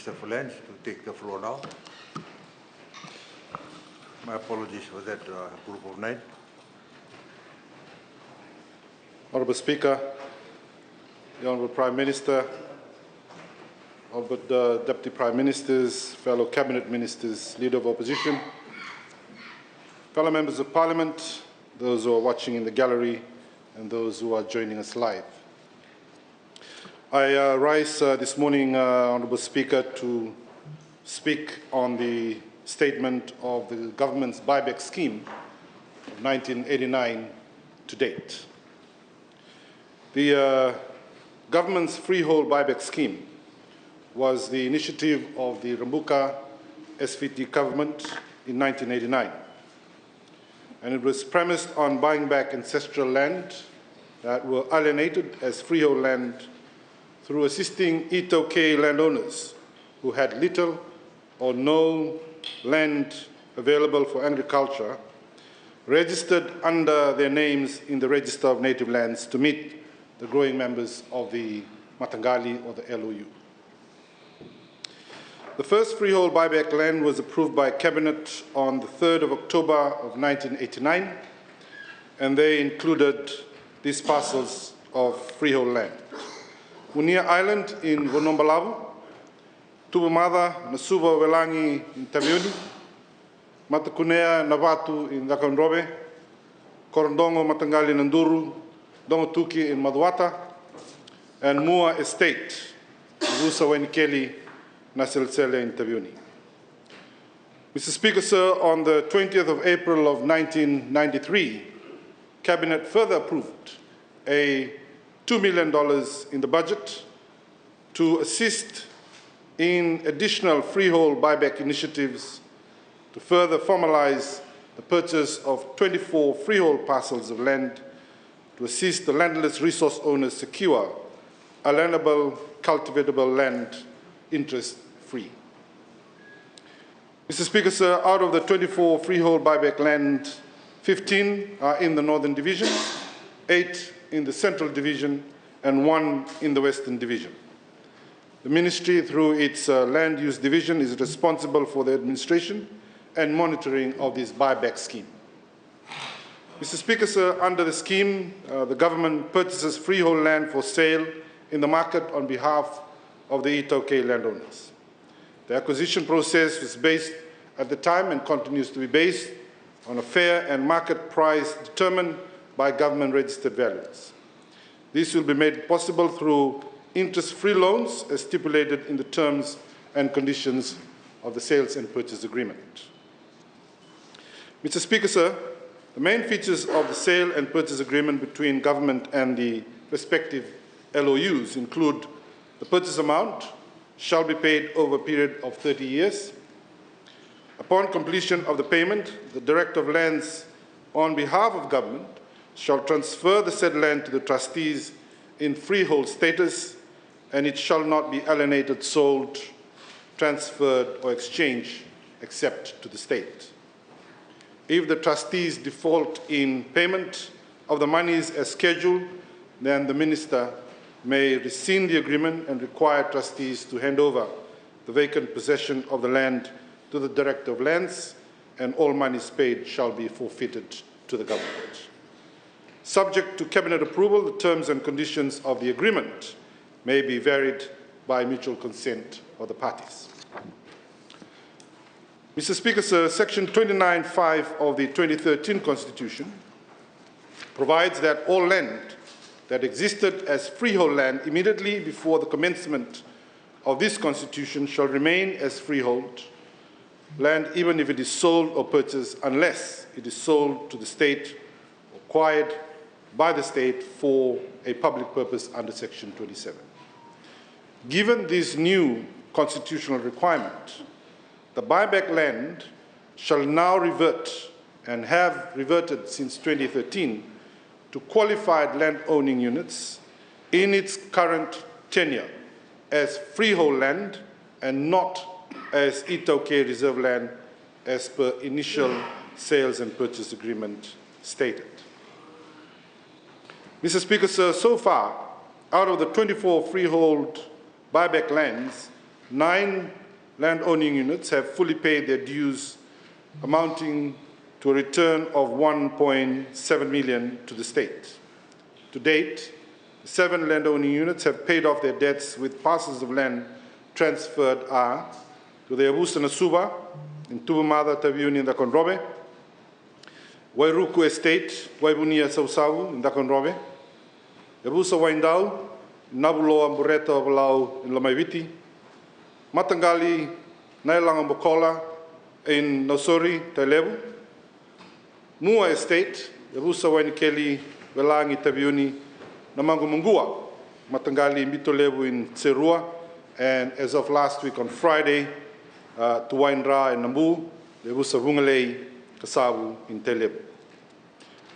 Minister for Lands to take the floor now. My apologies for that group of 9. Honourable Speaker, the Honourable Prime Minister, Honourable Deputy Prime Ministers, fellow Cabinet Ministers, Leader of Opposition, fellow Members of Parliament, those who are watching in the gallery and those who are joining us live. I rise this morning, Honourable Speaker, to speak on the statement of the government's buyback scheme of 1989 to date. The government's freehold buyback scheme was the initiative of the Rambuka SVT government in 1989. And it was premised on buying back ancestral land that were alienated as freehold land through assisting Itoke landowners who had little or no land available for agriculture, registered under their names in the Register of Native Lands to meet the growing members of the Matangali or the LOU. The first freehold buyback land was approved by Cabinet on the 3rd of October of 1989, and they included these parcels of freehold land. Unia Island in Vonombalavu, Tubumada, Nasuva Welangi in Tavioni, Matakunea Navatu in Dakanrobe, Korondongo Matangali Nanduru, Dongotuki in Maduata, and Mua Estate, Rusa Wenikeli, Nasilsele in Tavioni. Mr. Speaker, sir, on the 20th of April of 1993, Cabinet further approved a $2 million in the budget to assist in additional freehold buyback initiatives to further formalize the purchase of 24 freehold parcels of land to assist the landless resource owners secure alienable, cultivatable land interest-free. Mr. Speaker, sir, out of the 24 freehold buyback land, 15 are in the Northern Division, 8 in the Central Division, and 1 in the Western Division. The Ministry, through its Land Use Division, is responsible for the administration and monitoring of this buyback scheme. Mr. Speaker, sir, under the scheme, the government purchases freehold land for sale in the market on behalf of the Itoke landowners. The acquisition process was based at the time and continues to be based on a fair and market price determined by government-registered values. This will be made possible through interest-free loans as stipulated in the terms and conditions of the sales and purchase agreement. Mr. Speaker, sir, the main features of the sale and purchase agreement between government and the respective LOUs include the purchase amount shall be paid over a period of 30 years. Upon completion of the payment, the Director of Lands, on behalf of government, shall transfer the said land to the trustees in freehold status, and it shall not be alienated, sold, transferred, or exchanged except to the state. If the trustees default in payment of the monies as scheduled, then the Minister may rescind the agreement and require trustees to hand over the vacant possession of the land to the Director of Lands, and all monies paid shall be forfeited to the government. Subject to Cabinet approval, the terms and conditions of the agreement may be varied by mutual consent of the parties. Mr. Speaker, sir, Section 29(5) of the 2013 Constitution provides that all land that existed as freehold land immediately before the commencement of this Constitution shall remain as freehold land even if it is sold or purchased, unless it is sold to the state or acquired by the state for a public purpose under Section 27. Given this new constitutional requirement, the buyback land shall now revert, and have reverted since 2013, to qualified land-owning units in its current tenure as freehold land and not as Itoke reserve land as per initial sales and purchase agreement stated. Mr. Speaker, sir, so far, out of the 24 freehold buyback lands, 9 land-owning units have fully paid their dues, amounting to a return of 1.7 million to the state. To date, 7 land-owning units have paid off their debts, with parcels of land transferred are to the Abusa Nasuba in Tubumada Tabiuni in Dakonrobe, Wairuku Estate, Waibunia Sausau in Dakonrobe, Abusa Waindau, Nabuloa Bureta Obalau in Lamaiviti, Matangali Nailang Bokola in Nosori, Tailebu, Mua Estate, Abusa Wainikeli, Velangi Tabiuni, Namangumungua, Matangali Mbitolebu in Tserua, and as of last week on Friday, Tuwaindra and Nambu, Abusa Vungalei, Kasavu in Tailebu.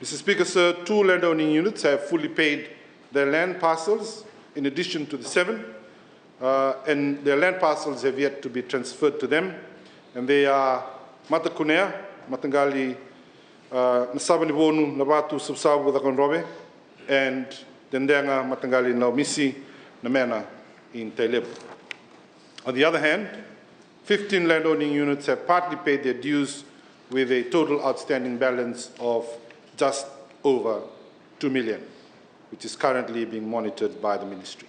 Mr. Speaker, sir, 2 landowning units have fully paid their land parcels in addition to the 7, and their land parcels have yet to be transferred to them, and they are Matakunea, Matangali, Nasabanibonu, Nabatu, Subsabu, Dakonrobe, and Dendenga, Matangali, Naumisi, Namena in Tailebu. On the other hand, 15 landowning units have partly paid their dues with a total outstanding balance of just over 2 million, which is currently being monitored by the ministry.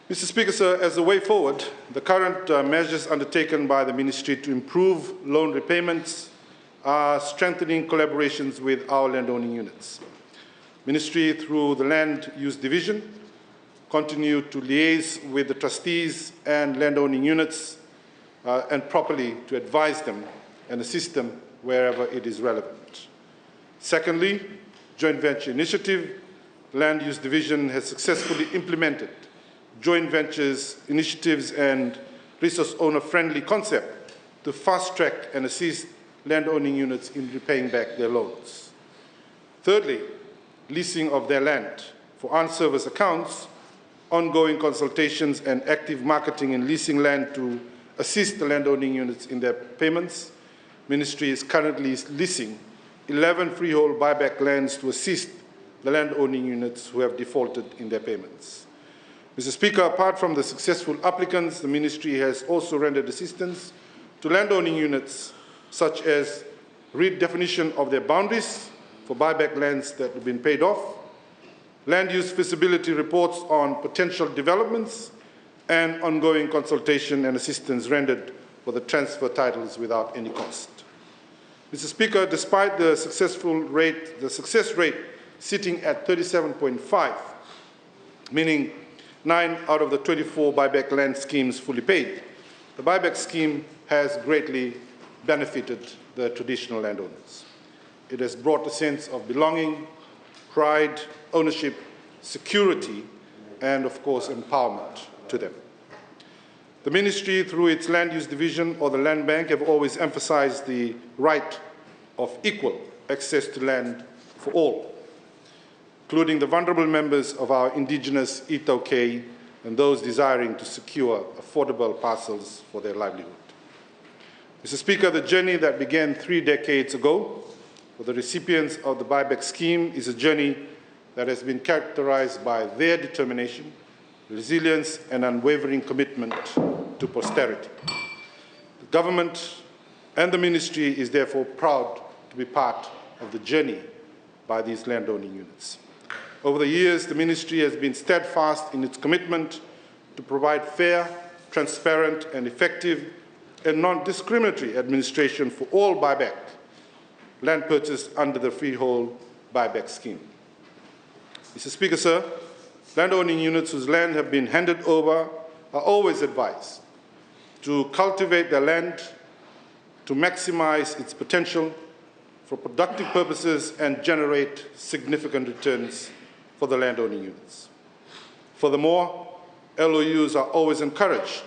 Mr. Speaker, sir, as a way forward, the current measures undertaken by the ministry to improve loan repayments are strengthening collaborations with our landowning units. Ministry, through the Land Use Division, continue to liaise with the trustees and landowning units and properly to advise them and assist them wherever it is relevant. Secondly, joint venture initiative, Land Use Division has successfully implemented joint ventures, initiatives, and resource owner-friendly concept to fast-track and assist land-owning units in repaying back their loans. Thirdly, leasing of their land for unserviced accounts, ongoing consultations and active marketing in leasing land to assist the landowning units in their payments. Ministry is currently leasing 11 freehold buyback lands to assist the landowning units who have defaulted in their payments. Mr. Speaker, apart from the successful applicants, the ministry has also rendered assistance to landowning units, such as redefinition of their boundaries for buyback lands that have been paid off, land use feasibility reports on potential developments, and ongoing consultation and assistance rendered for the transfer titles without any cost. Mr. Speaker, despite the success rate sitting at 37.5, meaning 9 out of the 24 buyback land schemes fully paid, the buyback scheme has greatly benefited the traditional landowners. It has brought a sense of belonging, pride, ownership, security, and of course empowerment to them. The ministry, through its land use division or the land bank, have always emphasized the right of equal access to land for all, including the vulnerable members of our indigenous Itaukei and those desiring to secure affordable parcels for their livelihood. Mr. Speaker, the journey that began 3 decades ago for the recipients of the buyback scheme is a journey that has been characterized by their determination, resilience, and unwavering commitment to posterity. The government and the ministry is therefore proud to be part of the journey by these landowning units. Over the years, the ministry has been steadfast in its commitment to provide fair, transparent, and effective and non-discriminatory administration for all buyback land purchased under the freehold buyback scheme. Mr. Speaker, sir, landowning units whose land have been handed over are always advised to cultivate their land to maximize its potential for productive purposes and generate significant returns for the landowning units. Furthermore, LOUs are always encouraged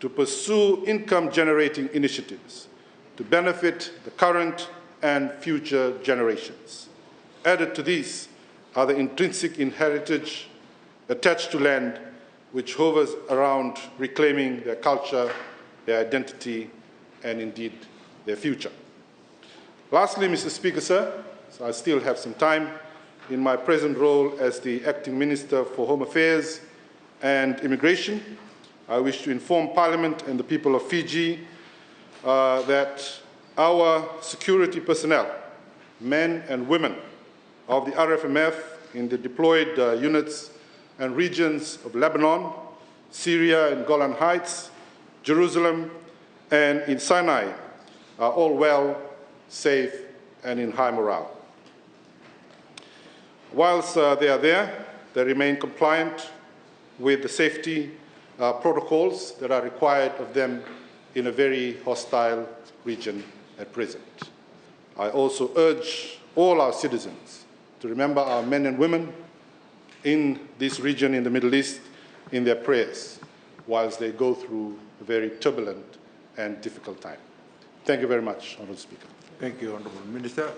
to pursue income-generating initiatives to benefit the current and future generations. Added to these are the intrinsic heritage attached to land, which hovers around reclaiming their culture, their identity, and indeed their future. Lastly, Mr. Speaker, sir, so I still have some time, in my present role as the Acting Minister for Home Affairs and Immigration, I wish to inform Parliament and the people of Fiji that our security personnel, men and women of the RFMF in the deployed units and regions of Lebanon, Syria and Golan Heights, Jerusalem, and in Sinai are all well, safe, and in high morale. Whilst they are there, they remain compliant with the safety protocols that are required of them in a very hostile region at present. I also urge all our citizens to remember our men and women in this region in the Middle East in their prayers whilst they go through a very turbulent and difficult time. Thank you very much, Honourable Speaker. Thank you, Honourable Minister.